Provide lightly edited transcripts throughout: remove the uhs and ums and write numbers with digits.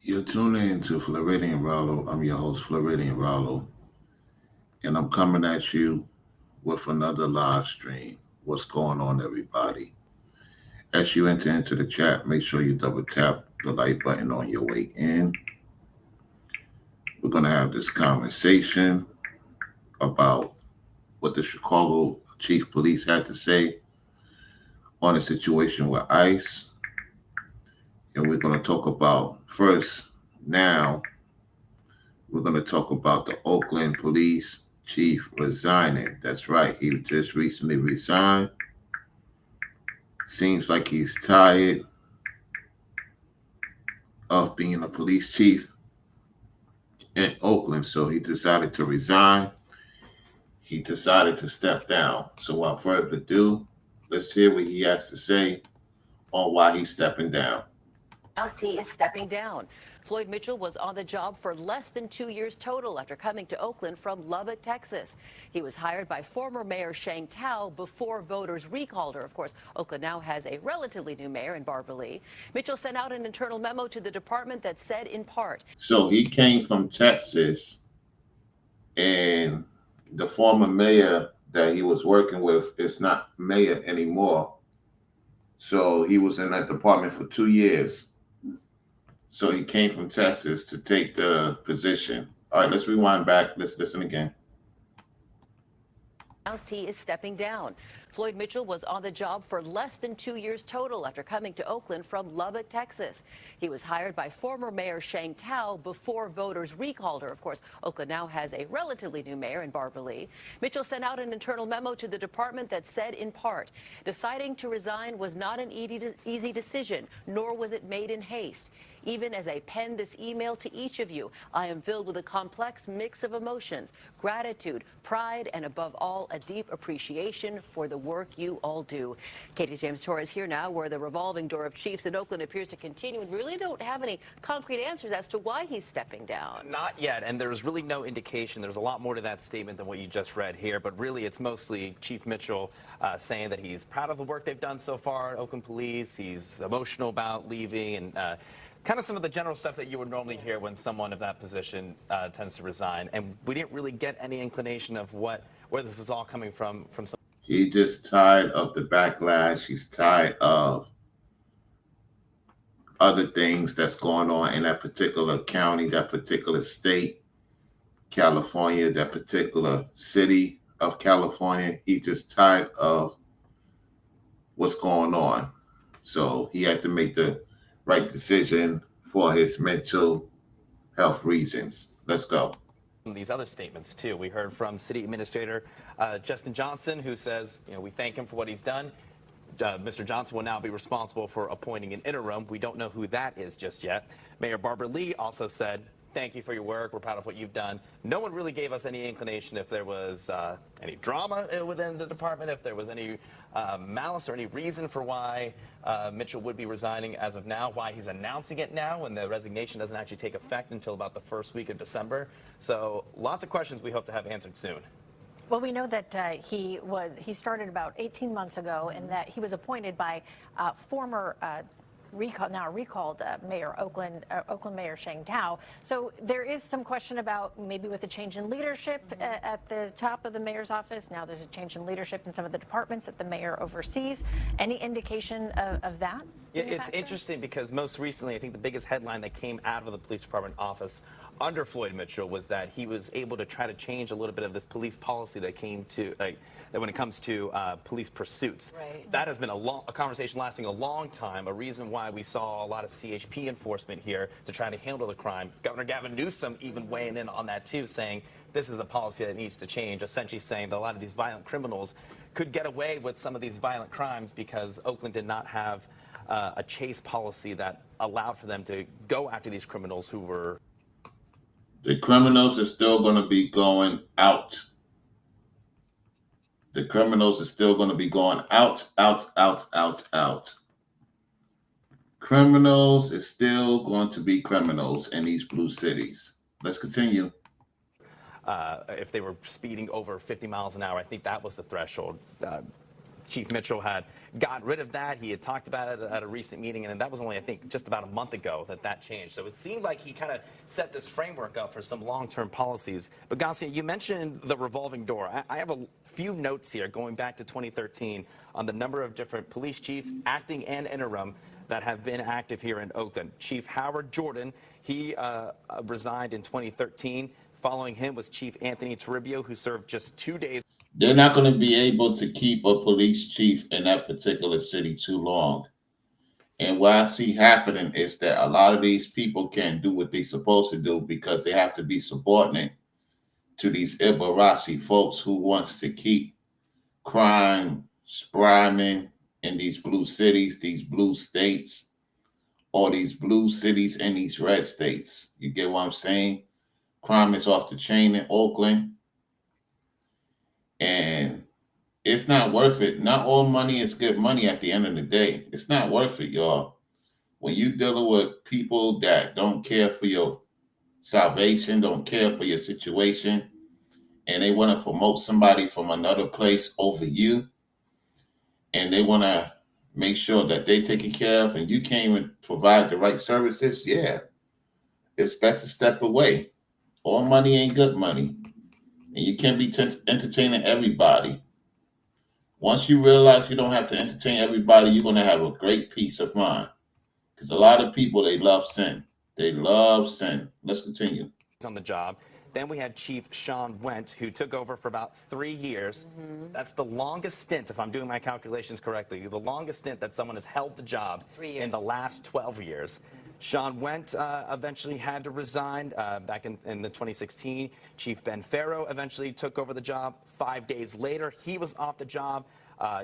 You're tuning into Floridian Rollo. I'm your host, Floridian Rollo, and I'm coming at you with another live stream. What's going on, everybody? As you enter into the chat, make sure you double tap the like button on your way in. We're going to have this conversation about what the Chicago Chief Police had to say on the situation with ICE. And we're going to talk about first, now, we're going to talk about the Oakland Police Chief resigning. That's right, he just recently resigned. Seems like he's tired of being a police chief in Oakland, so he decided to resign. He decided to step down. So, without further ado, let's hear what he has to say on why he's stepping down. He is stepping down. Floyd Mitchell was on the job for less than 2 years total after coming to Oakland from Lubbock, Texas. He was hired by former Mayor Sheng Tao before voters recalled her. Of course, Oakland now has a relatively new mayor in Barbara Lee. Mitchell sent out an internal memo to the department that said, in part, So he came from Texas, and the former mayor that he was working with is not mayor anymore. So he was in that department for 2 years. So he came from Texas to take the position. All right, let's rewind back. Let's listen again. announced he is stepping down. Floyd Mitchell was on the job for less than 2 years total after coming to Oakland from Lubbock, Texas. He was hired by former Mayor Sheng Tao before voters recalled her. Of course, Oakland now has a relatively new mayor in Barbara Lee. Mitchell sent out an internal memo to the department that said, in part, deciding to resign was not an easy decision, nor was it made in haste. Even as I pen this email to each of you, I am filled with a complex mix of emotions, gratitude, pride, and above all, a deep appreciation for the work you all do. Katie James Torres here now, where the revolving door of chiefs in Oakland appears to continue, and we really don't have any concrete answers as to why he's stepping down. Not yet, and there's really no indication. There's a lot more to that statement than what you just read here, but really it's mostly Chief Mitchell saying that he's proud of the work they've done so far at Oakland Police. He's emotional about leaving, and kind of some of the general stuff that you would normally hear when someone of that position tends to resign. And we didn't really get any inclination of where this is all coming from. He's just tired of the backlash. He's tired of other things that's going on in that particular county, that particular state, California, that particular city of California. He's just tired of what's going on. So he had to make the right decision for his mental health reasons. Let's go. These other statements too. We heard from City Administrator Justin Johnson, who says, we thank him for what he's done. Mr. Johnson will now be responsible for appointing an interim. We don't know who that is just yet. Mayor Barbara Lee also said, thank you for your work. We're proud of what you've done. No one really gave us any inclination if there was any drama within the department, if there was any malice or any reason for why Mitchell would be resigning as of now, why he's announcing it now when the resignation doesn't actually take effect until about the first week of December. So lots of questions we hope to have answered soon. Well, we know that he started about 18 months ago, and that he was appointed by former recalled Mayor Oakland Mayor Sheng Tao. So there is some question about maybe with a change in leadership at the top of the mayor's office. Now there's a change in leadership in some of the departments that the mayor oversees. Any indication of that? Yeah, it's interesting because most recently, I think the biggest headline that came out of the police department office under Floyd Mitchell was that he was able to try to change a little bit of this police policy that came to that when it comes to police pursuits. Right. That has been a conversation lasting a long time, a reason why we saw a lot of CHP enforcement here to try to handle the crime. Governor Gavin Newsom even weighing in on that too, saying this is a policy that needs to change, essentially saying that a lot of these violent criminals could get away with some of these violent crimes because Oakland did not have a chase policy that allowed for them to go after these criminals who were... The criminals are still going to be going out. The criminals are still going to be going out. Criminals is still going to be criminals in these blue cities. Let's continue. If they were speeding over 50 miles an hour, I think that was the threshold. Chief Mitchell had gotten rid of that. He had talked about it at a recent meeting, and that was only, I think, just about a month ago that changed. So it seemed like he kind of set this framework up for some long-term policies. But Garcia, you mentioned the revolving door. I have a few notes here going back to 2013 on the number of different police chiefs, acting and interim, that have been active here in Oakland. Chief Howard Jordan, he resigned in 2013. Following him was Chief Anthony Toribio, who served just 2 days. They're not going to be able to keep a police chief in that particular city too long. And what I see happening is that a lot of these people can't do what they're supposed to do because they have to be subordinate to these Ibarasi folks who wants to keep crime spiraling in these blue cities, these blue states, or these blue cities and these red states. You get what I'm saying? Crime is off the chain in Oakland. And it's not worth it. Not all money is good money at the end of the day. It's not worth it, y'all. When you're dealing with people that don't care for your salvation, don't care for your situation, and they want to promote somebody from another place over you, and they want to make sure that they're taken care of, and you can't even provide the right services, yeah, it's best to step away. All money ain't good money. And you can't be entertaining everybody. Once you realize you don't have to entertain everybody, you're going to have a great peace of mind. Because a lot of people, they love sin. They love sin. Let's continue. On the job. Then we had Chief Sean Went, who took over for about 3 years. That's the longest stint, if I'm doing my calculations correctly, the longest stint that someone has held the job in the last 12 years. Sean Went eventually had to resign back in the 2016. Chief Ben Farrow eventually took over the job. 5 days later, he was off the job.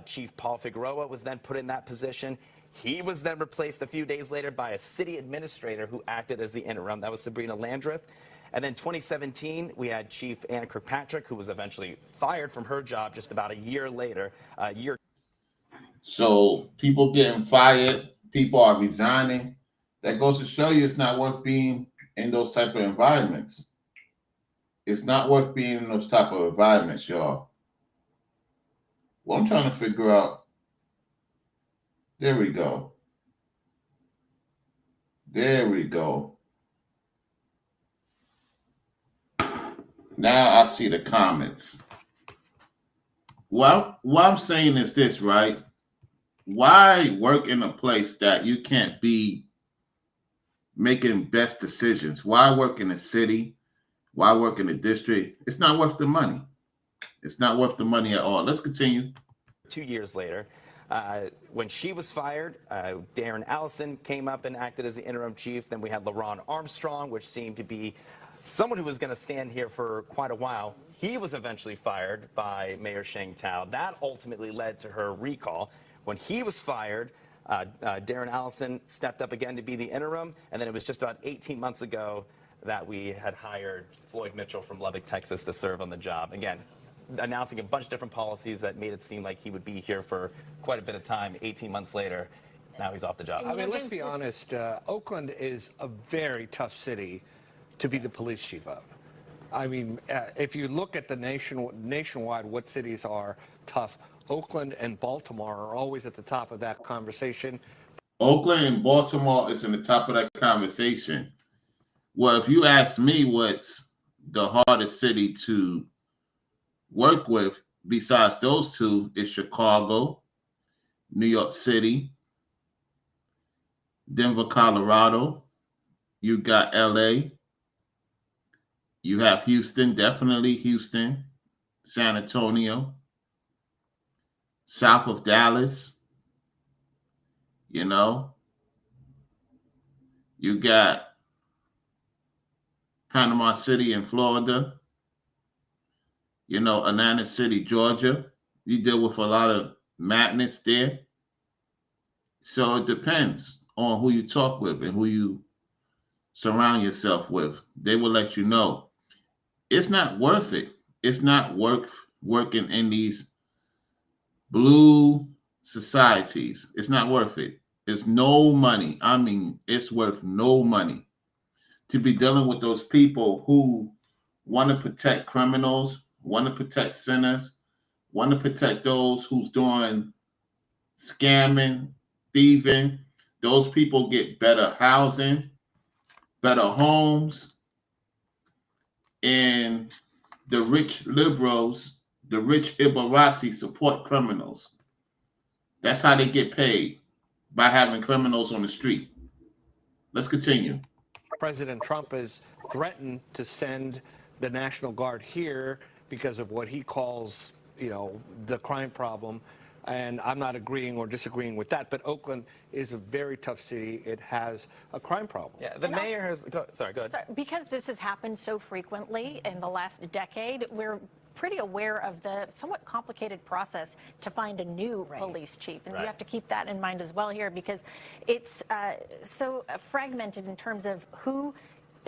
Chief Paul Figueroa was then put in that position. He was then replaced a few days later by a city administrator who acted as the interim. That was Sabrina Landreth. And then 2017, we had Chief Ann Kirkpatrick, who was eventually fired from her job just about a year later. So people getting fired, people are resigning. That goes to show you it's not worth being in those type of environments. It's not worth being in those type of environments, y'all. What I'm trying to figure out, there we go. There we go. Now I see the comments. Well, what I'm saying is this, right? Why work in a place that you can't be making best decisions? Why work in a city? Why work in a district? It's not worth the money. It's not worth the money at all. Let's continue. 2 years later, when she was fired, Darren Allison came up and acted as the interim chief. Then we had LaRon Armstrong, which seemed to be someone who was going to stand here for quite a while. He was eventually fired by Mayor Sheng Tao. That ultimately led to her recall. When he was fired, Darren Allison stepped up again to be the interim, and then it was just about 18 months ago that we had hired Floyd Mitchell from Lubbock, Texas, to serve on the job. Again, announcing a bunch of different policies that made it seem like he would be here for quite a bit of time. 18 months later, now he's off the job. I mean, let's be honest, Oakland is a very tough city to be the police chief of. I mean, if you look at the nationwide, what cities are tough, Oakland and Baltimore are always at the top of that conversation. Oakland and Baltimore is in the top of that conversation. Well, if you ask me what's the hardest city to work with besides those two, is Chicago, New York City, Denver, Colorado. You got LA. You have Houston, definitely Houston, San Antonio, south of Dallas. You know, you got Panama City in Florida. You know, Atlanta City, Georgia. You deal with a lot of madness there. So it depends on who you talk with and who you surround yourself with. They will let you know. It's not worth it. It's not worth working in these blue societies. It's not worth it. It's no money. I mean, it's worth no money to be dealing with those people who want to protect criminals, want to protect sinners, want to protect those who's doing scamming, thieving. Those people get better housing, better homes, and the rich liberals, the rich Ibaraki support criminals. That's how they get paid, by having criminals on the street. Let's continue. President Trump has threatened to send the National Guard here because of what he calls, the crime problem. And I'm not agreeing or disagreeing with that, but Oakland is a very tough city. It has a crime problem. Yeah, the mayor has. Sorry, go ahead. So, because this has happened so frequently in the last decade, we're pretty aware of the somewhat complicated process to find a new police chief. And you have to keep that in mind as well here, because it's so fragmented in terms of who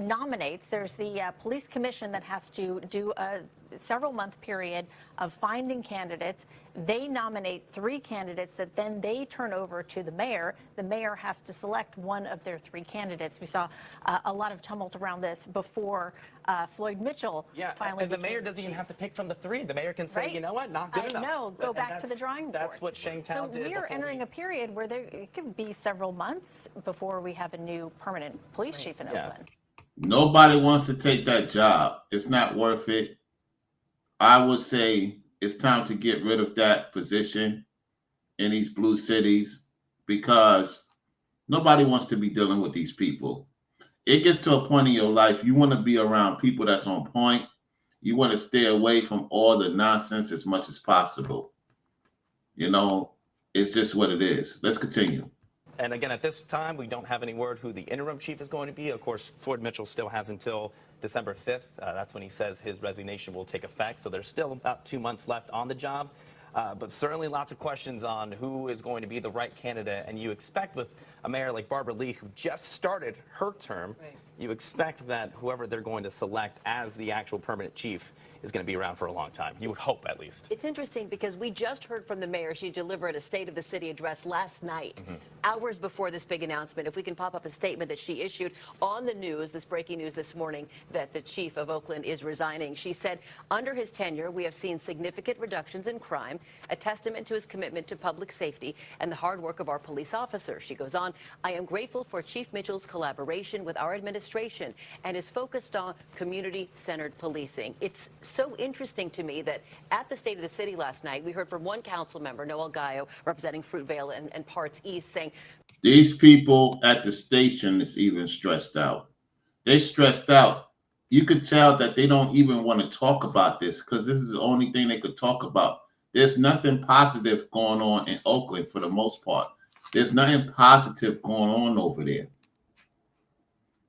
nominates. There's the police commission that has to do a several-month period of finding candidates. They nominate 3 candidates that then they turn over to the mayor. The mayor has to select one of their 3 candidates. We saw a lot of tumult around this before Floyd Mitchell finally and the mayor doesn't even have to pick from the 3. The mayor can say, you know what, not good enough. I know, go back to the drawing board. That's what Shangtown so did. So we're entering a period where it could be several months before we have a new permanent police chief in Oakland. Nobody wants to take that job. It's not worth it. I would say it's time to get rid of that position in these blue cities, because nobody wants to be dealing with these people. It gets to a point in your life, you want to be around people that's on point. You want to stay away from all the nonsense as much as possible. It's just what it is. Let's continue. And again, at this time, we don't have any word who the interim chief is going to be. Of course, Floyd Mitchell still has until December 5th. That's when he says his resignation will take effect. So there's still about 2 months left on the job. But certainly lots of questions on who is going to be the right candidate. And you expect with a mayor like Barbara Lee, who just started her term, you expect that whoever they're going to select as the actual permanent chief is going to be around for a long time. You would hope, at least. It's interesting because we just heard from the mayor. She delivered a State of the City address last night, hours before this big announcement. If we can pop up a statement that she issued on the news, this breaking news this morning, that the chief of Oakland is resigning. She said, under his tenure, we have seen significant reductions in crime, a testament to his commitment to public safety and the hard work of our police officers. She goes on, I am grateful for Chief Mitchell's collaboration with our administration and is focused on community-centered policing. It's so interesting to me that at the State of the City last night, we heard from one council member, Noel Gallo, representing Fruitvale and parts east, saying these people at the station is even stressed out. They stressed out. You could tell that they don't even want to talk about this, because this is the only thing they could talk about. There's nothing positive going on in Oakland for the most part. There's nothing positive going on over there.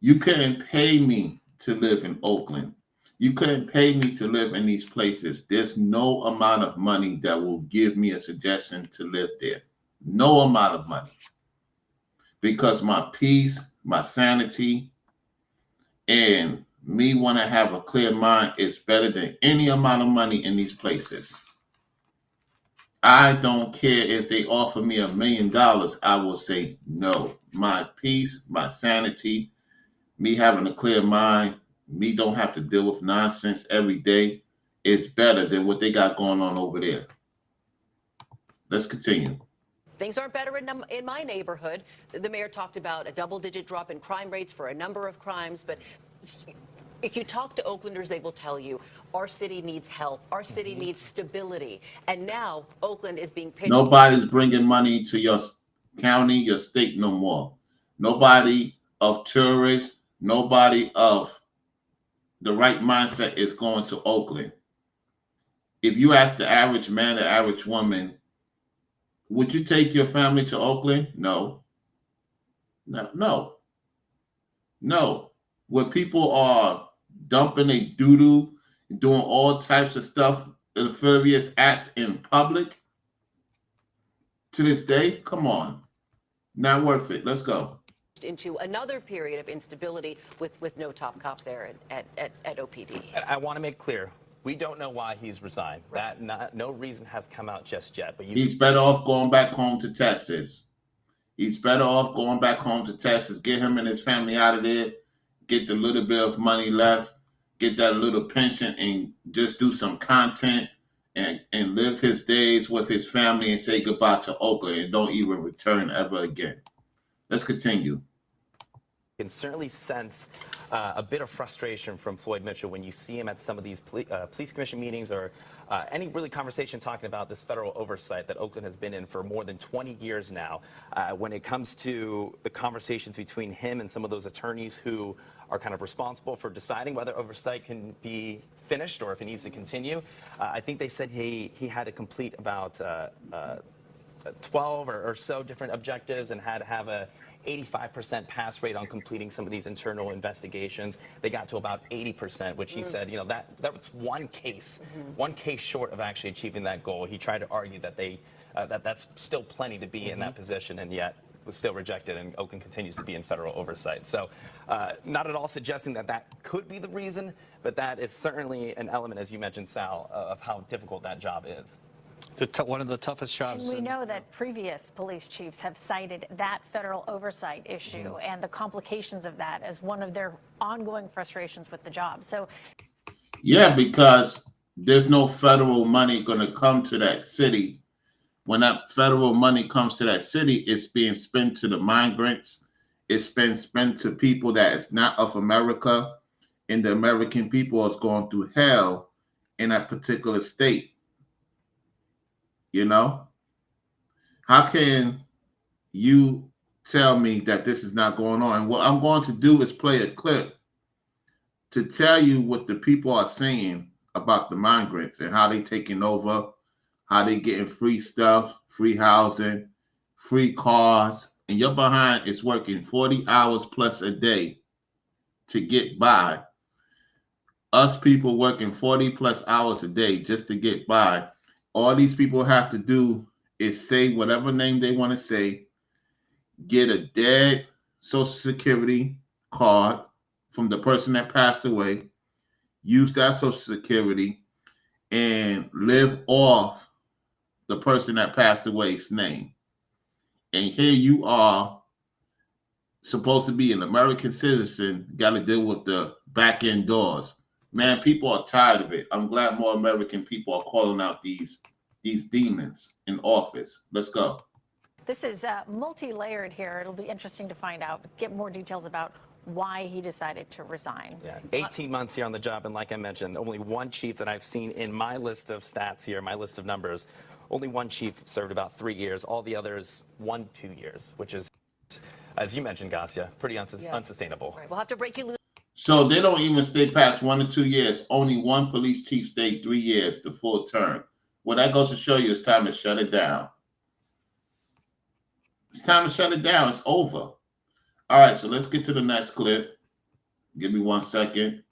You couldn't pay me to live in Oakland. You couldn't pay me to live in these places. There's no amount of money that will give me a suggestion to live there. No amount of money. Because my peace, my sanity, and me want to have a clear mind is better than any amount of money in these places. I don't care if they offer me $1 million. I will say no. My peace, my sanity, me having a clear mind, me don't have to deal with nonsense every day is better than what they got going on over there. Let's continue. things aren't better in my neighborhood. The mayor talked about a double-digit drop in crime rates for a number of crimes, but if you talk to Oaklanders, they will tell you our city needs help. Our city needs stability. And now Oakland is being pitched. Nobody's bringing money to your county, your state no more. Nobody of tourists, nobody of the right mindset is going to Oakland. If you ask the average man, the average woman, would you take your family to Oakland? No. No. When people are dumping a doo-doo, doing all types of stuff, amphibious acts in public, to this day, come on. Not worth it. Let's go. Into another period of instability with no top cop there at OPD. I want to make clear, we don't know why he's resigned. Right. No reason has come out just yet. But he's better off going back home to Texas. He's better off going back home to Texas. Get him and his family out of there. Get the little bit of money left. Get that little pension and just do some content and live his days with his family and say goodbye to Oakland and don't even return ever again. Let's continue. Can certainly sense a bit of frustration from Floyd Mitchell when you see him at some of these police commission meetings or any really conversation talking about this federal oversight that Oakland has been in for more than 20 years now. When it comes to the conversations between him and some of those attorneys who are kind of responsible for deciding whether oversight can be finished or if it needs to continue, I think they said he had to complete about 12 or so different objectives and had to have a 85% pass rate on completing some of these internal investigations. They got to about 80%, which he said, that was one case short of actually achieving that goal. He tried to argue that that's still plenty to be in that position, and yet was still rejected, and Oakland continues to be in federal oversight. So not at all suggesting that could be the reason, but that is certainly an element, as you mentioned, Sal, of how difficult that job is. One of the toughest jobs. And we know that previous police chiefs have cited that federal oversight issue and the complications of that as one of their ongoing frustrations with the job. So, yeah, because there's no federal money going to come to that city. When that federal money comes to that city, it's being spent to the migrants. It's been spent to people that is not of America, and the American people is going through hell in that particular state. How can you tell me that this is not going on? And what I'm going to do is play a clip to tell you what the people are saying about the migrants and how they taking over, how they getting free stuff, free housing, free cars, and your behind is working 40 hours plus a day to get by. Us people working 40 plus hours a day just to get by. All these people have to do is say whatever name they want to say, get a dead Social Security card from the person that passed away, use that Social Security, and live off the person that passed away's name. And here you are, supposed to be an American citizen, got to deal with the back end doors. Man, people are tired of it. I'm glad more American people are calling out these demons in office. Let's go. this is multi-layered here. It'll be interesting to find out, get more details about why he decided to resign. Yeah, 18 months here on the job, and like I mentioned, only one chief that I've seen in my list of stats here, my list of numbers, only one chief served about 3 years. All the others, 1-2 years, which is, as you mentioned, Gassia, pretty unsustainable. Right, we'll have to break you loose. So they don't even stay past 1 to 2 years. Only one police chief stayed 3 years, the full term. Well, that goes to show you it's time to shut it down. It's time to shut it down. It's over. All right, so let's get to the next clip. Give me 1 second.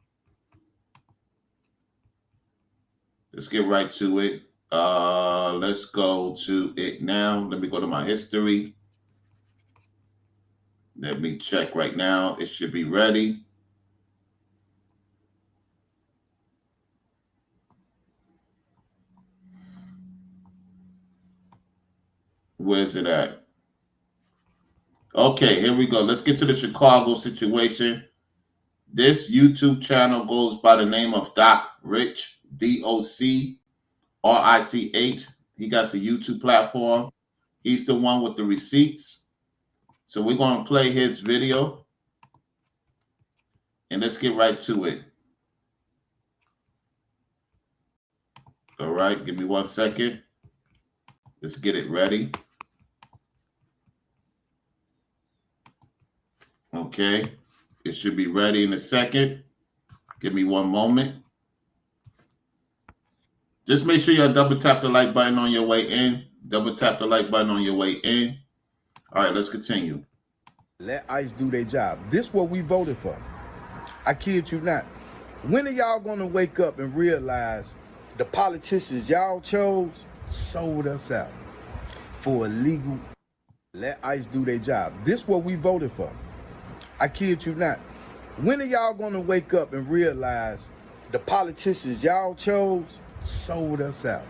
Let's get right to it. Let's go to it now. Let me go to my history. Let me check right now. It should be ready. Where's it at? Okay, here we go. Let's get to the Chicago situation. This YouTube channel goes by the name of Doc Rich, DOCRICH. He got a YouTube platform. He's the one with the receipts. So we're going to play his video. And let's get right to it. All right, give me 1 second. Let's get it ready. Okay, it should be ready in a second. Give me 1 moment. Just make sure you double tap the like button on your way in. Double tap the like button on your way in. All right, let's continue. Let ICE do their job. This is what we voted for. I kid you not. When are y'all going to wake up and realize the politicians y'all chose sold us out for illegal? Let ICE do their job. This is what we voted for. I kid you not. When are y'all going to wake up and realize the politicians y'all chose sold us out?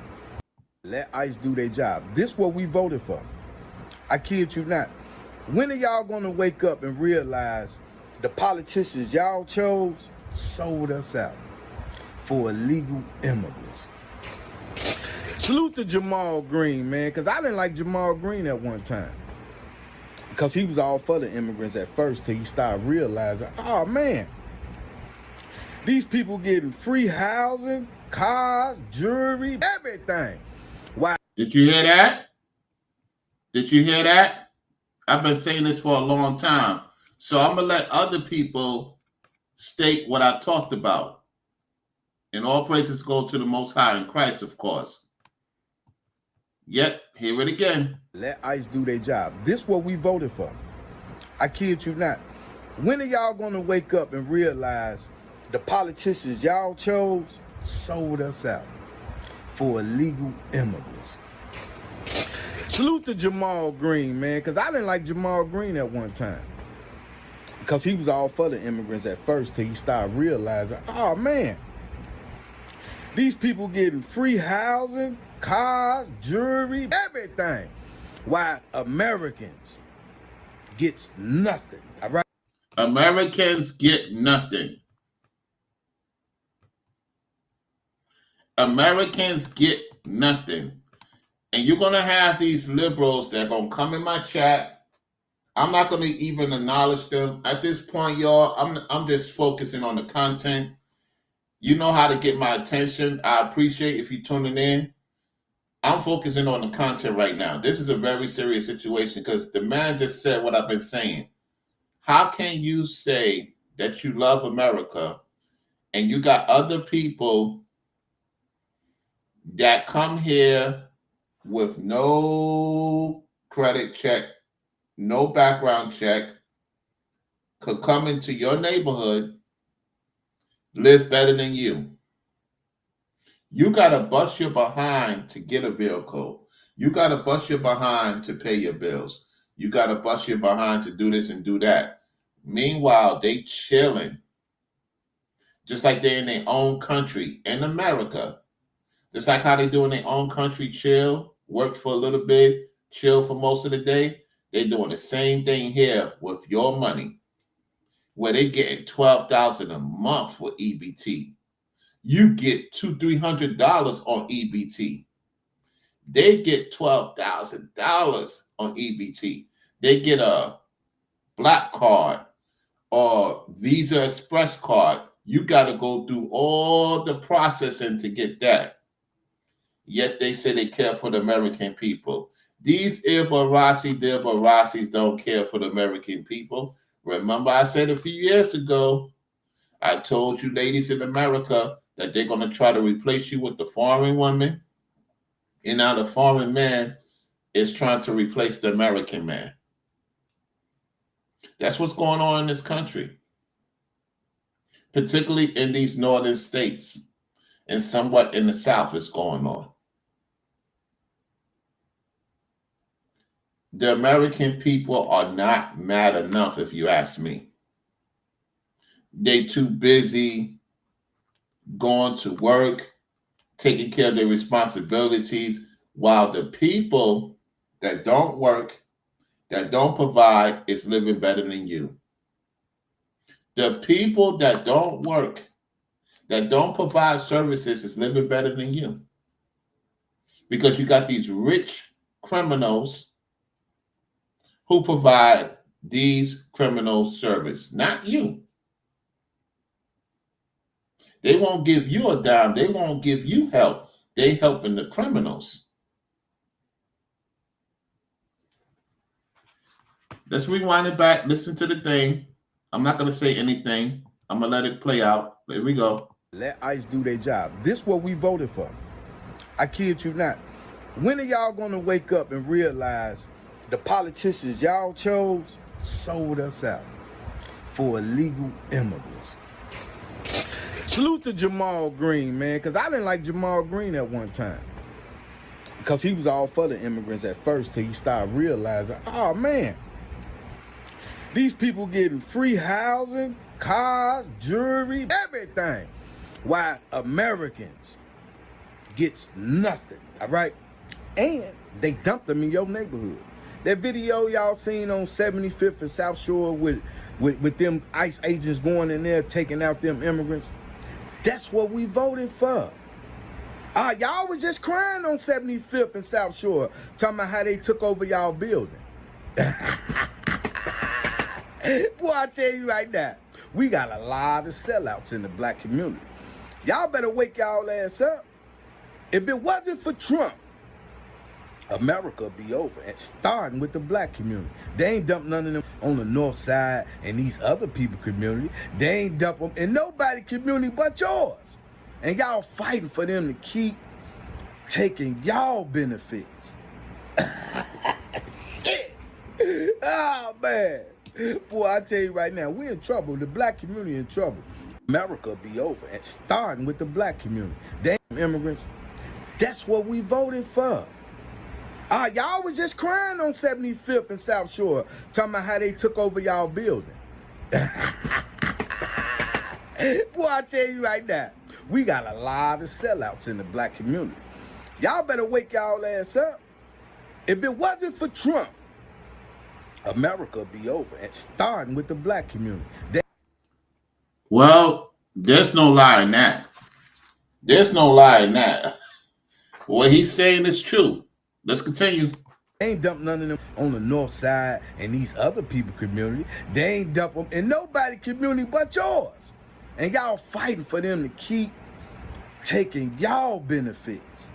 Let ICE do their job. This is what we voted for. I kid you not. When are y'all going to wake up and realize the politicians y'all chose sold us out for illegal immigrants? Salute to Jamal Green, man, because I didn't like Jamal Green at one time. Because he was all for the immigrants at first till he started realizing, oh, man, these people getting free housing, cars, jewelry, everything. Why? Did you hear that? Did you hear that? I've been saying this for a long time. So I'm going to let other people state what I talked about. And all praises go to the Most High in Christ, of course. Yet, hear it again. Let ICE do their job. This what we voted for. I kid you not. When are y'all going to wake up and realize the politicians y'all chose sold us out for illegal immigrants? Salute to Jamal Green, man, because I didn't like Jamal Green at one time. Because he was all for the immigrants at first till he started realizing, oh, man, these people getting free housing, cars, jewelry, everything. Why Americans gets nothing, all right? Americans get nothing. Americans get nothing. And you're going to have these liberals that are going to come in my chat. I'm not going to even acknowledge them. At this point, y'all, I'm just focusing on the content. You know how to get my attention. I appreciate if you're tuning in. I'm focusing on the content right now. This is a very serious situation because the man just said what I've been saying. How can you say that you love America and you got other people that come here with no credit check, no background check, could come into your neighborhood, live better than you? You got to bust your behind to get a vehicle. You got to bust your behind to pay your bills. You got to bust your behind to do this and do that. Meanwhile, they chilling. Just like they're in their own country, in America. Just like how they do in their own country, chill, work for a little bit, chill for most of the day. They're doing the same thing here with your money. Where they getting $12,000 a month for EBT. You get $200-300 on EBT. They get $12,000 on EBT. They get a black card or Visa Express card. You got to go through all the processing to get that. Yet they say they care for the American people. These Ibarracis don't care for the American people. Remember I said a few years ago, I told you ladies in America that they're going to try to replace you with the foreign woman. And now the foreign man is trying to replace the American man. That's what's going on in this country, particularly in these northern states and somewhat in the South is going on. The American people are not mad enough, if you ask me. They too busy going to work, taking care of their responsibilities, while the people that don't work, that don't provide, is living better than you. The people that don't work, that don't provide services, is living better than you. Because you got these rich criminals who provide these criminals service, not you. They won't give you a dime. They won't give you help. They helping the criminals. Let's rewind it back. Listen to the thing. I'm not going to say anything. I'm going to let it play out. There we go. Let ICE do their job. This what we voted for. I kid you not. When are y'all going to wake up and realize the politicians y'all chose sold us out for illegal immigrants? Salute to Jamal Green, man, because I didn't like Jamal Green at one time. Because he was all for the immigrants at first till he started realizing, oh, man, these people getting free housing, cars, jewelry, everything. Why Americans gets nothing, all right? And they dumped them in your neighborhood. That video y'all seen on 75th and South Shore with them ICE agents going in there taking out them immigrants, that's what we voted for. Y'all was just crying on 75th and South Shore, talking about how they took over y'all building. Boy, I tell you right now, we got a lot of sellouts in the black community. Y'all better wake y'all ass up. If it wasn't for Trump, America would be over, and starting with the black community. They ain't dumped none of them on the north side and these other people community. They ain't dump them in nobody community but yours. And y'all fighting for them to keep taking y'all benefits. Oh, man. Boy, I tell you right now, we in trouble. The black community in trouble. America will be over, and starting with the black community. They ain't immigrants. That's what we voted for. Y'all was just crying on 75th and South Shore, talking about how they took over y'all building. Boy, I tell you right now, we got a lot of sellouts in the black community. Y'all better wake y'all ass up. If it wasn't for Trump, America would be over, and starting with the black community. Well, there's no lie in that. There's no lie in that. What he's saying is true. Let's continue. They ain't dumped none of them on the north side and these other people community. They ain't dump them in nobody community but yours. And y'all fighting for them to keep taking y'all benefits.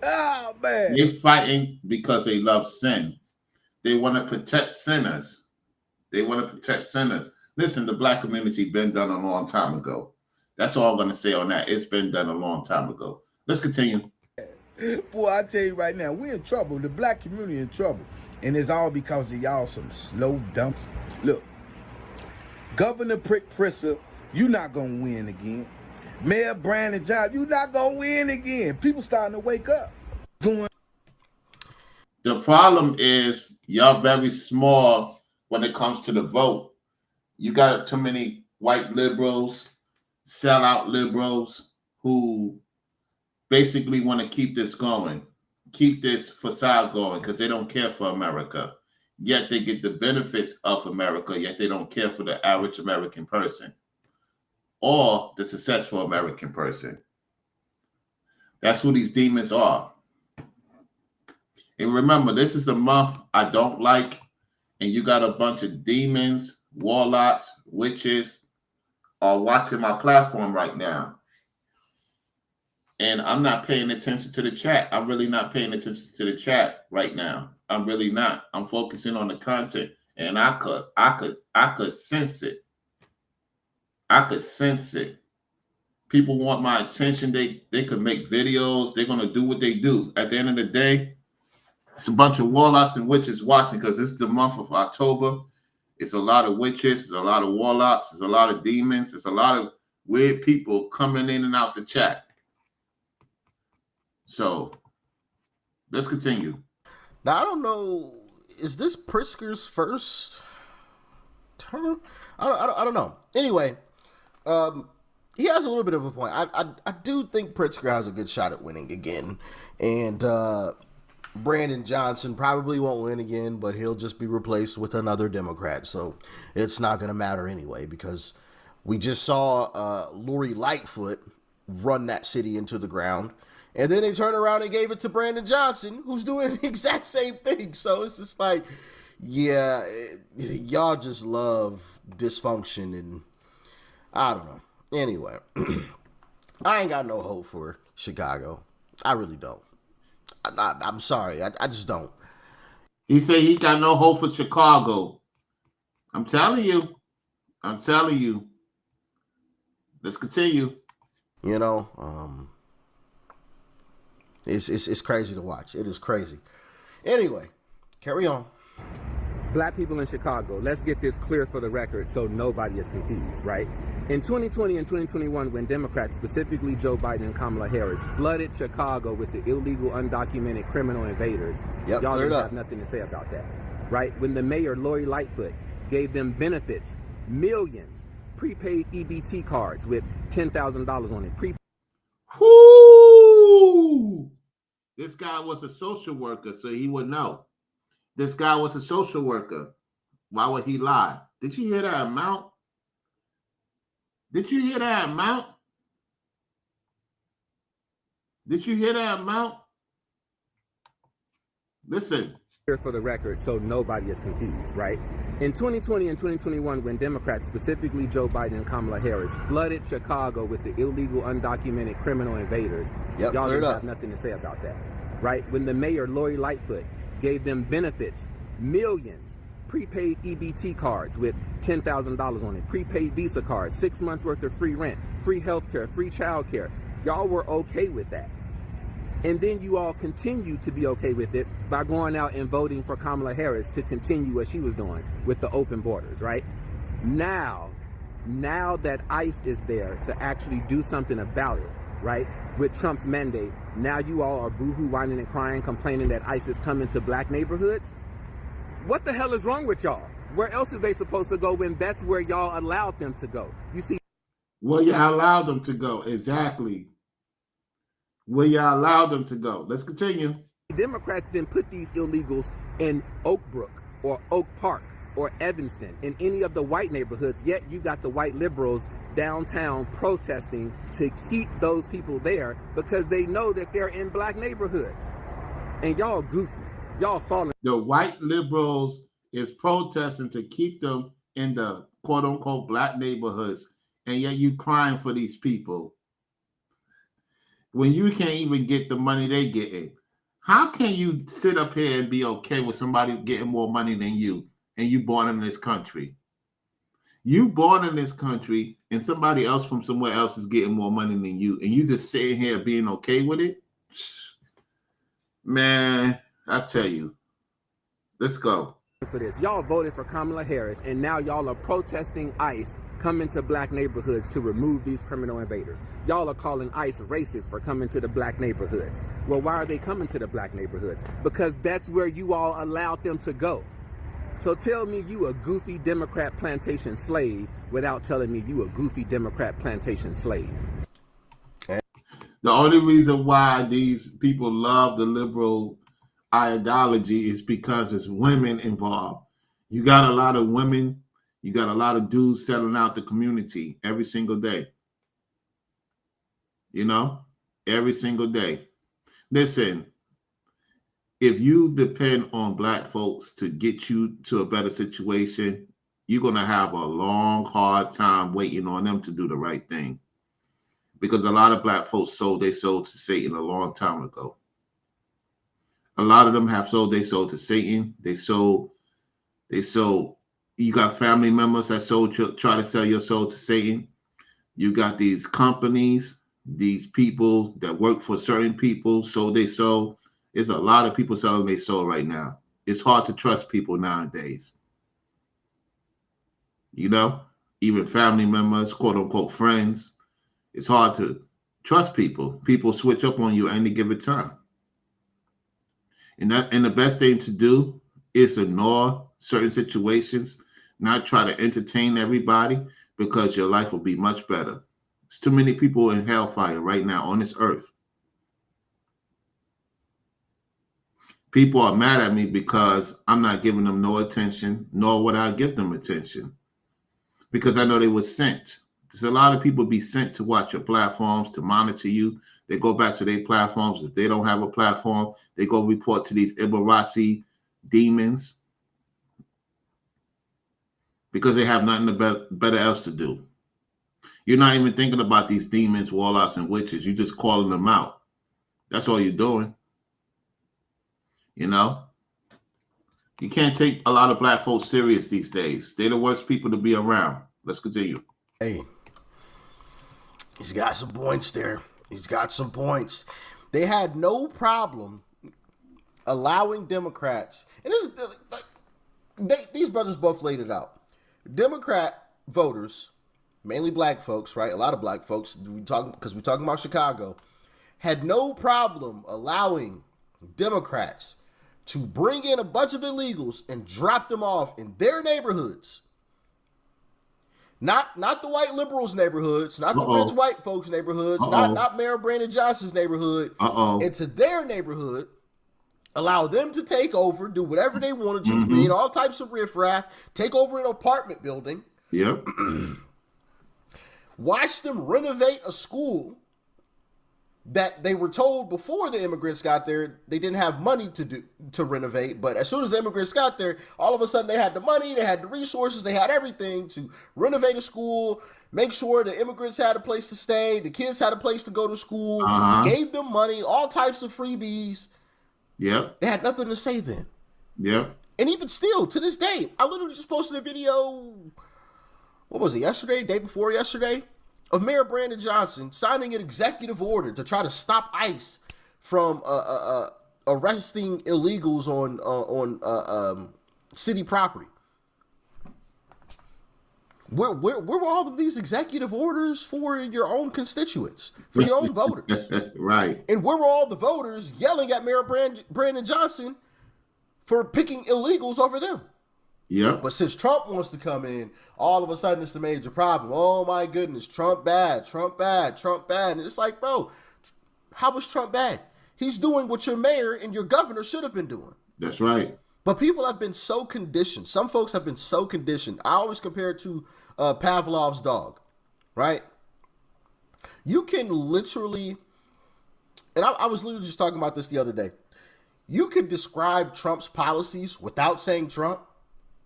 Oh, man. They're fighting because they love sin. They want to protect sinners. They want to protect sinners. Listen, the black community been done a long time ago. That's all I'm going to say on that. It's been done a long time ago. Let's continue. Boy, I tell you right now, we in trouble. The black community in trouble. And it's all because of y'all some slow dumps. Look, Governor Pritzker, you not going to win again. Mayor Brandon Johnson, you not going to win again. People starting to wake up. The problem is y'all very small when it comes to the vote. You got too many white liberals, sellout liberals who basically want to keep this going, keep this facade going because they don't care for America. Yet they get the benefits of America, yet they don't care for the average American person or the successful American person. That's who these demons are. And remember, this is a month I don't like, and you got a bunch of demons, warlocks, witches are watching my platform right now. And I'm not paying attention to the chat. I'm really not paying attention to the chat right now. I'm really not. I'm focusing on the content. And I could sense it. I could sense it. People want my attention. They could make videos. They're going to do what they do. At the end of the day, it's a bunch of warlocks and witches watching because it's the month of October. It's a lot of witches. There's a lot of warlocks. There's a lot of demons. There's a lot of weird people coming in and out the chat. So let's continue. Now, I don't know. Is this Pritzker's first term? I don't know. Anyway, he has a little bit of a point. I do think Pritzker has a good shot at winning again. And Brandon Johnson probably won't win again, but he'll just be replaced with another Democrat. So it's not going to matter anyway because we just saw Lori Lightfoot run that city into the ground. And then they turned around and gave it to Brandon Johnson, who's doing the exact same thing. So it's just like, yeah, y'all just love dysfunction and I don't know. Anyway, I ain't got no hope for Chicago. I really don't. I'm sorry. I just don't. He said he got no hope for Chicago. I'm telling you. Let's continue. You know, it's crazy to watch. It is crazy. Anyway, carry on. Black people in Chicago, let's get this clear for the record so nobody is confused, right? In 2020 and 2021, when Democrats, specifically Joe Biden and Kamala Harris, flooded Chicago with the illegal, undocumented criminal invaders, y'all didn't have nothing to say about that, right? When the mayor, Lori Lightfoot, gave them benefits, millions, prepaid EBT cards with $10,000 on it. Whoo! This guy was a social worker, so he would know. This guy was a social worker. Why would he lie? Did you hear that amount? Did you hear that amount? Listen. Here for the record, so nobody is confused, right? In 2020 and 2021, when Democrats, specifically Joe Biden and Kamala Harris, flooded Chicago with the illegal, undocumented criminal invaders, y'all didn't have nothing to say about that, right? When the mayor, Lori Lightfoot, gave them benefits, millions, prepaid EBT cards with $10,000 on it, prepaid Visa cards, 6 months worth of free rent, free health care, free child care, y'all were okay with that. And then you all continue to be okay with it by going out and voting for Kamala Harris to continue what she was doing with the open borders, right? Now that ICE is there to actually do something about it, right? With Trump's mandate, now you all are boohoo, whining and crying, complaining that ICE is coming to black neighborhoods. What the hell is wrong with y'all? Where else are they supposed to go when that's where y'all allowed them to go? You see? Well, you allowed them to go. Exactly. Where you allow them to go. Let's continue. Democrats didn't put these illegals in Oak Brook or Oak Park or Evanston in any of the white neighborhoods, yet you got the white liberals downtown protesting to keep those people there because they know that they're in black neighborhoods. And y'all goofy. Y'all falling. The white liberals is protesting to keep them in the quote unquote black neighborhoods, and yet you crying for these people. When you can't even get the money they getting, how can you sit up here and be okay with somebody getting more money than you and you born in this country? You born in this country and somebody else from somewhere else is getting more money than you and you just sitting here being okay with it? Man, I tell you, let's go. For this, y'all voted for Kamala Harris and now y'all are protesting ICE coming to black neighborhoods to remove these criminal invaders. Y'all are calling ICE racist for coming to the black neighborhoods. Well, why are they coming to the black neighborhoods? Because that's where you all allowed them to go. So tell me you a goofy Democrat plantation slave without telling me you a goofy Democrat plantation slave. The only reason why these people love the liberal ideology is because there's women involved. You got a lot of women. You got a lot of dudes selling out the community every single day. You know, every single day. Listen, if you depend on black folks to get you to a better situation, you're going to have a long, hard time waiting on them to do the right thing. Because a lot of black folks sold their soul to Satan a long time ago. A lot of them have sold their soul to Satan. They sold. You got family members that try to sell your soul to Satan. You got these companies, these people that work for certain people, sold their soul. There's a lot of people selling their soul right now. It's hard to trust people nowadays. You know, even family members, quote unquote friends. It's hard to trust people. People switch up on you at any given time. And the best thing to do is ignore certain situations, not try to entertain everybody, because your life will be much better. There's too many people in hellfire right now on this earth. People are mad at me because I'm not giving them no attention, nor would I give them attention, because I know they were sent. There's a lot of people be sent to watch your platforms, to monitor you. They go back to their platforms. If they don't have a platform, they go report to these Ibarasi demons because they have nothing better else to do. You're not even thinking about these demons, warlocks, and witches. You're just calling them out. That's all you're doing. You know? You can't take a lot of black folks serious these days. They're the worst people to be around. Let's continue. Hey, he's got some points there. He's got some points. They had no problem allowing Democrats, and these brothers both laid it out. Democrat voters, mainly black folks, right? A lot of black folks, because we're talking about Chicago, had no problem allowing Democrats to bring in a bunch of illegals and drop them off in their neighborhoods. Not the white liberals' neighborhoods, not the rich white folks' neighborhoods, not Mayor Brandon Johnson's neighborhood, into their neighborhood, allow them to take over, do whatever they wanted to, create all types of riffraff, take over an apartment building. Yep. Watch them renovate a school that they were told before the immigrants got there they didn't have money to renovate, but as soon as the immigrants got there, all of a sudden they had the money, they had the resources, they had everything to renovate a school, make sure the immigrants had a place to stay, the kids had a place to go to school, gave them money, all types of freebies. Yep. They had nothing to say then. Yep. And even still, to this day, I literally just posted a video, what was it, yesterday, day before yesterday, of Mayor Brandon Johnson signing an executive order to try to stop ICE from arresting illegals on city property. Where were all of these executive orders for your own constituents, for your own voters? Right. And where were all the voters yelling at Mayor Brandon Johnson for picking illegals over them? Yep. But since Trump wants to come in, all of a sudden it's a major problem. Oh my goodness, Trump bad, Trump bad, Trump bad. And it's like, bro, how was Trump bad? He's doing what your mayor and your governor should have been doing. That's right. But people have been so conditioned. Some folks have been so conditioned. I always compare it to Pavlov's dog, right? You can literally, and I was literally just talking about this the other day. You could describe Trump's policies without saying Trump,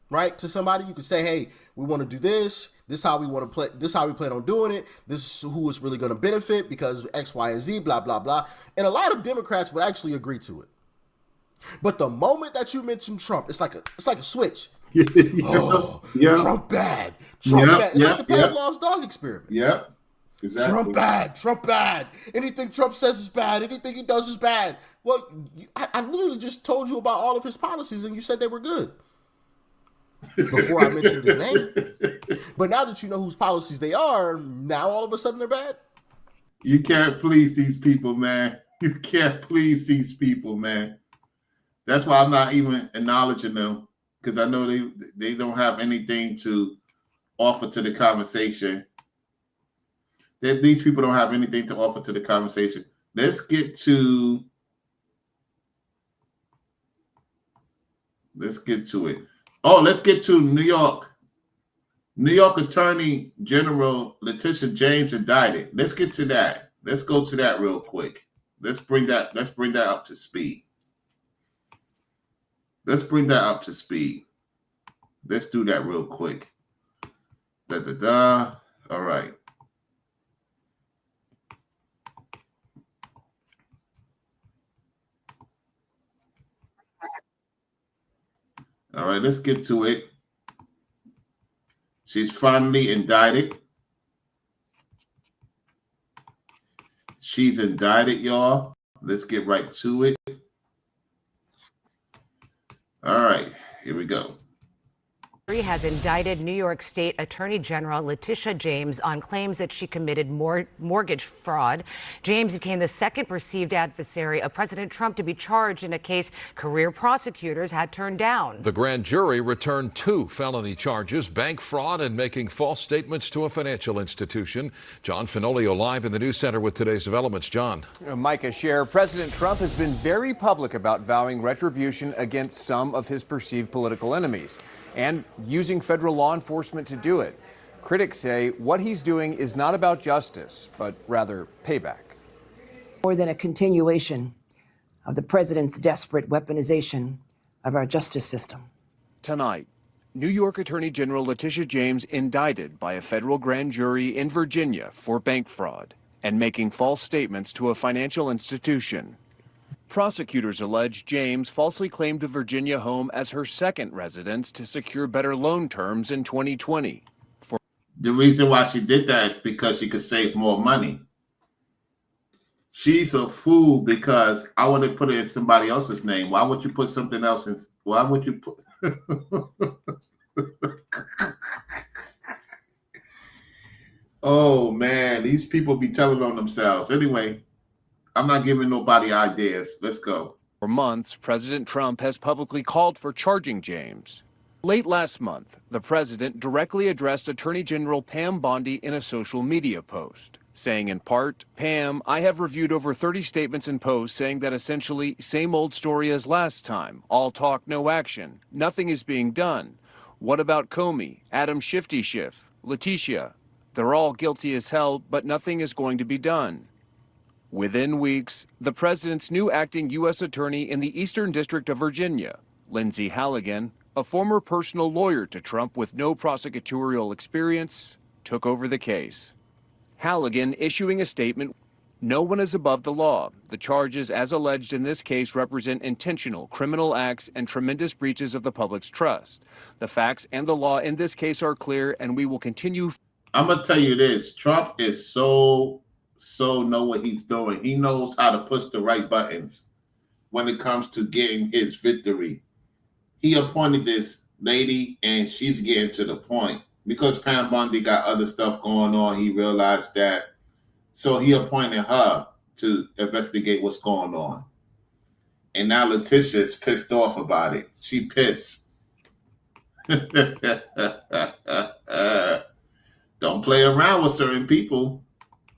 right? To somebody, you could say, hey, we want to do this. This is how we want to play. This is how we plan on doing it. This is who is really going to benefit because X, Y, and Z, blah, blah, blah. And a lot of Democrats would actually agree to it. But the moment that you mention Trump, it's like a switch. Oh, Trump bad. Trump bad. It's like the Pavlov's dog experiment. Yep. Exactly. Trump bad. Trump bad. Anything Trump says is bad. Anything he does is bad. Well, I literally just told you about all of his policies and you said they were good before I mentioned his name. But now that you know whose policies they are, now all of a sudden they're bad. You can't please these people, man. You can't please these people, man. That's why I'm not even acknowledging them, because I know they don't have anything to offer to the conversation. These people don't have anything to offer to the conversation. Let's get to it. Oh, let's get to New York. New York Attorney General Latiesha James indicted. Let's get to that. Let's go to that real quick. Let's bring that up to speed. Let's bring that up to speed. Let's do that real quick. All right. All right, let's get to it. She's finally indicted. She's indicted, y'all. Let's get right to it. All right, here we go. Has indicted New York State Attorney General Latiesha James on claims that she committed mortgage fraud. James became the second perceived adversary of President Trump to be charged in a case career prosecutors had turned down. The grand jury returned 2 felony charges, bank fraud and making false statements to a financial institution. John Finolio live in the news center with today's developments. John. Micah Scher, President Trump has been very public about vowing retribution against some of his perceived political enemies and using federal law enforcement to do it. Critics say what he's doing is not about justice, but rather payback. More than a continuation of the president's desperate weaponization of our justice system. Tonight, New York Attorney General Latiesha James indicted by a federal grand jury in Virginia for bank fraud and making false statements to a financial institution. Prosecutors allege James falsely claimed a Virginia home as her second residence to secure better loan terms in 2020. The reason why she did that is because she could save more money. She's a fool because I want to put it in somebody else's name. Why would you put something else in? Why would you put? Oh, man, these people be telling on themselves. Anyway, I'm not giving nobody ideas. Let's go. For months, President Trump has publicly called for charging James. Late last month, the president directly addressed Attorney General Pam Bondi in a social media post, saying in part, "Pam, I have reviewed over 30 statements and posts saying that essentially same old story as last time. All talk, no action. Nothing is being done. What about Comey, Adam Shifty Schiff, Latiesha? They're all guilty as hell, but nothing is going to be done." Within weeks, the president's new acting U.S. attorney in the Eastern District of Virginia, Lindsay Halligan, a former personal lawyer to Trump with no prosecutorial experience, took over the case. Halligan issuing a statement, "No one is above the law. The charges as alleged in this case represent intentional criminal acts and tremendous breaches of the public's trust. The facts and the law in this case are clear, and we will continue." I'm going to tell you this. Trump is so know what he's doing. He knows how to push the right buttons when it comes to getting his victory. He appointed this lady, and she's getting to the point. Because Pam Bondi got other stuff going on, he realized that. So he appointed her to investigate what's going on. And now Latiesha is pissed off about it. She pissed. Don't play around with certain people.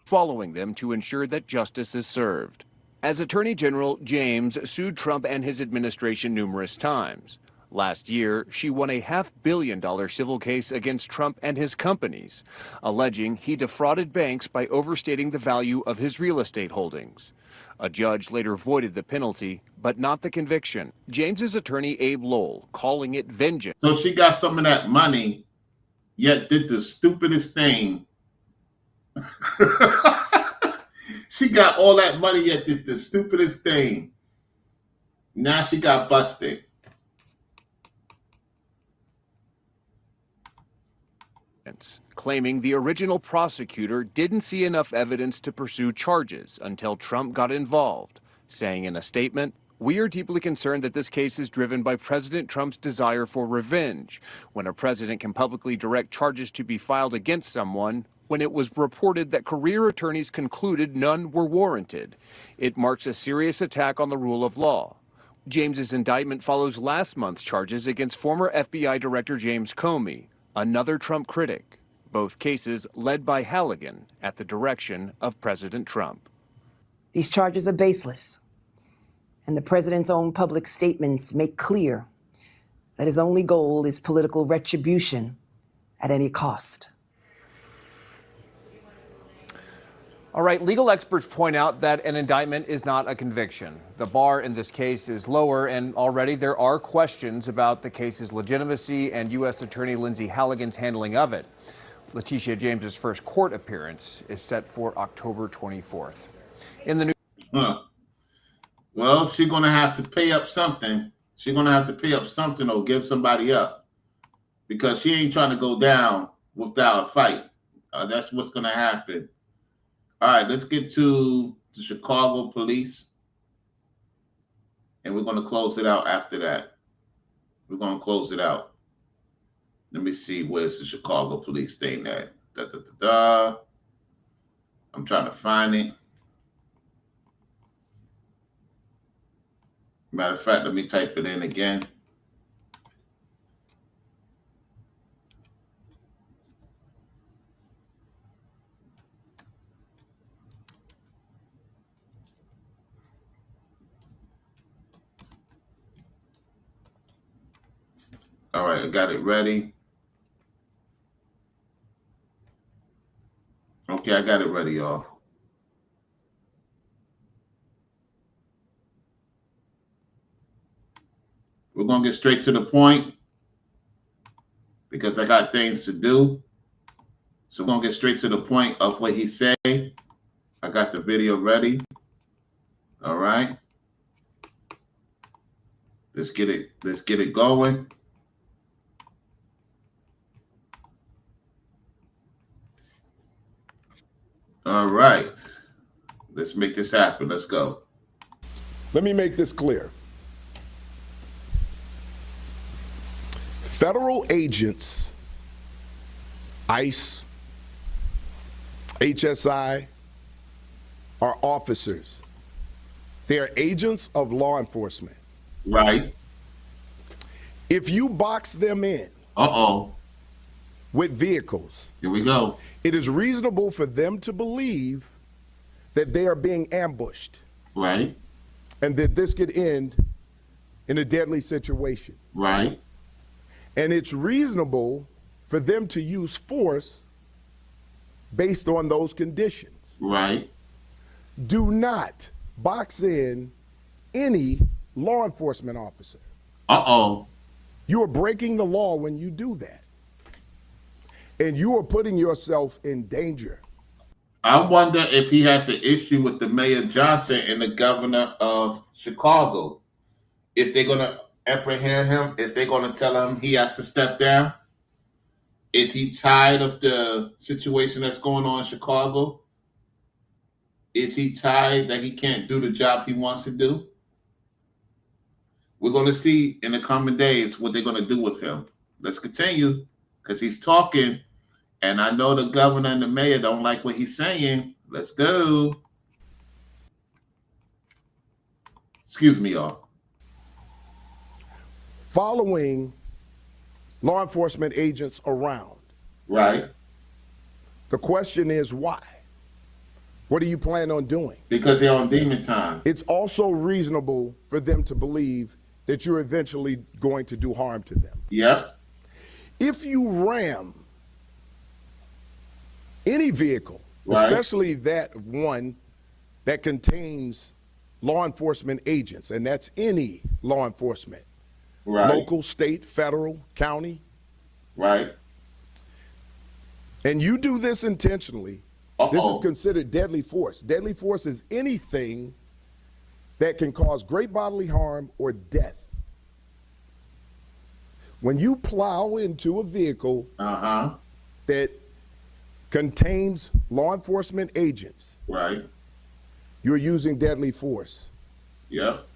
Following them to ensure that justice is served. As Attorney General, James sued Trump and his administration numerous times. Last year, she won a $500 million civil case against Trump and his companies, alleging he defrauded banks by overstating the value of his real estate holdings. A judge later voided the penalty, but not the conviction. James's attorney, Abe Lowell, calling it vengeance. So she got some of that money, yet did the stupidest thing. She got all that money, yet did the stupidest thing. Now she got busted. Claiming the original prosecutor didn't see enough evidence to pursue charges until Trump got involved, saying in a statement, "We are deeply concerned that this case is driven by President Trump's desire for revenge. When a president can publicly direct charges to be filed against someone, when it was reported that career attorneys concluded none were warranted, it marks a serious attack on the rule of law." James's indictment follows last month's charges against former FBI Director James Comey, another Trump critic, both cases led by Halligan at the direction of President Trump. These charges are baseless, and the president's own public statements make clear that his only goal is political retribution at any cost. All right, legal experts point out that an indictment is not a conviction. The bar in this case is lower, and already there are questions about the case's legitimacy and U.S. Attorney Lindsay Halligan's handling of it. Latiesha James's first court appearance is set for October 24th. In the new Well, she's going to have to pay up something. She's going to have to pay up something or give somebody up, because she ain't trying to go down without a fight. That's what's going to happen. All right, let's get to the Chicago police, and we're going to close it out after that. We're going to close it out. Let me see, where's the Chicago police thing at? I'm trying to find it. Matter of fact, let me type it in again. All right, I got it ready. Okay, I got it ready, y'all. We're going to get straight to the point because I got things to do. So we're going to get straight to the point of what he said. I got the video ready. All right. Let's get it going. All right. Let's make this happen. Let's go. Let me make this clear. Federal agents, ICE, HSI, are officers. They are agents of law enforcement. Right. If you box them in with vehicles, here we go, it is reasonable for them to believe that they are being ambushed. Right. And that this could end in a deadly situation. Right. And it's reasonable for them to use force based on those conditions. Right. do not box in any law enforcement officer. Uh-oh. You are breaking the law when you do that. And you are putting yourself in danger. I wonder if he has an issue with the Mayor Johnson and the governor of Chicago. Is they going to apprehend him? Is they going to tell him he has to step down? Is he tired of the situation that's going on in Chicago? Is he tired that he can't do the job he wants to do? We're going to see in the coming days what they're going to do with him. Let's continue, because he's talking, and I know the governor and the mayor don't like what he's saying. Let's go. Excuse me, y'all. Following law enforcement agents around. Right. The question is why? What do you plan on doing? Because they're on demon time. It's also reasonable for them to believe that you're eventually going to do harm to them. Yep. If you ram any vehicle, right, especially that one that contains law enforcement agents, and that's any law enforcement, right, local, state, federal, county, right, and you do this intentionally, this is considered deadly force. Deadly force is anything that can cause great bodily harm or death. When you plow into a vehicle that contains law enforcement agents, right, you're using deadly force. Yep.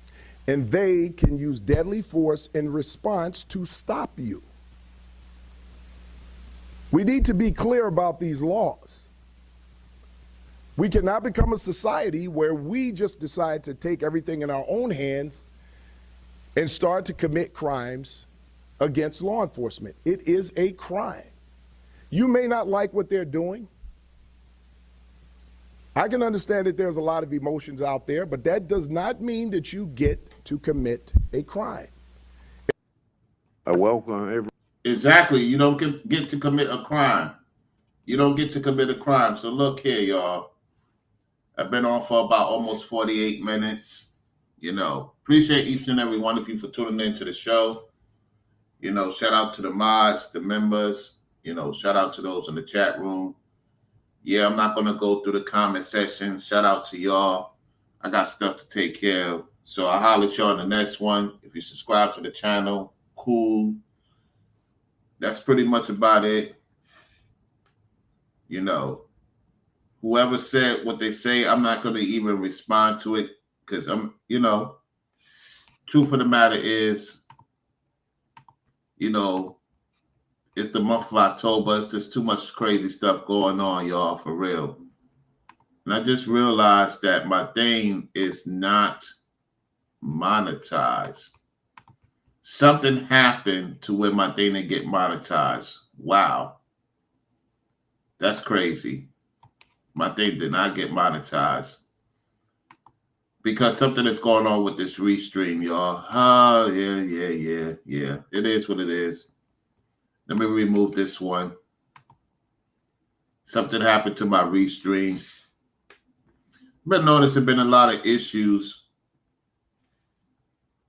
And they can use deadly force in response to stop you. We need to be clear about these laws. We cannot become a society where we just decide to take everything in our own hands and start to commit crimes against law enforcement. It is a crime. You may not like what they're doing. I can understand that there's a lot of emotions out there, but that does not mean that you get to commit a crime. I welcome every. Exactly. You don't get to commit a crime. You don't get to commit a crime. So look here, y'all. I've been on for about almost 48 minutes. Appreciate each and every one of you for tuning into the show. Shout out to the mods, the members. Shout out to those in the chat room. Yeah, I'm not going to go through the comment section. Shout out to y'all. I got stuff to take care of. So I'll holler at y'all in the next one. If you subscribe to the channel, cool. That's pretty much about it. Whoever said what they say, I'm not going to even respond to it because truth of the matter is, it's the month of October. It's just too much crazy stuff going on, y'all, for real. And I just realized that my thing is not monetized. Something happened to where my thing didn't get monetized. Wow. That's crazy. My thing did not get monetized. Because something is going on with this restream, y'all. Oh, yeah. It is what it is. Let me remove this one. Something happened to my restream. Been noticing been a lot of issues.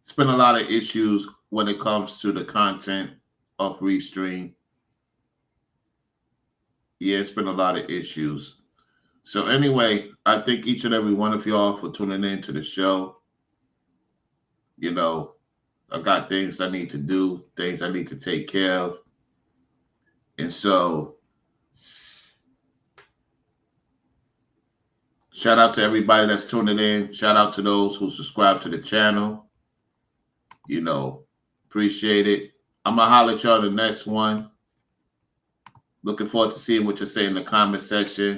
It's been a lot of issues when it comes to the content of restream. Yeah, it's been a lot of issues. So anyway, I thank each and every one of y'all for tuning in to the show. I got things I need to do, things I need to take care of. And so, shout out to everybody that's tuning in. Shout out to those who subscribe to the channel. Appreciate it. I'm going to holler at y'all in the next one. Looking forward to seeing what you say in the comment section.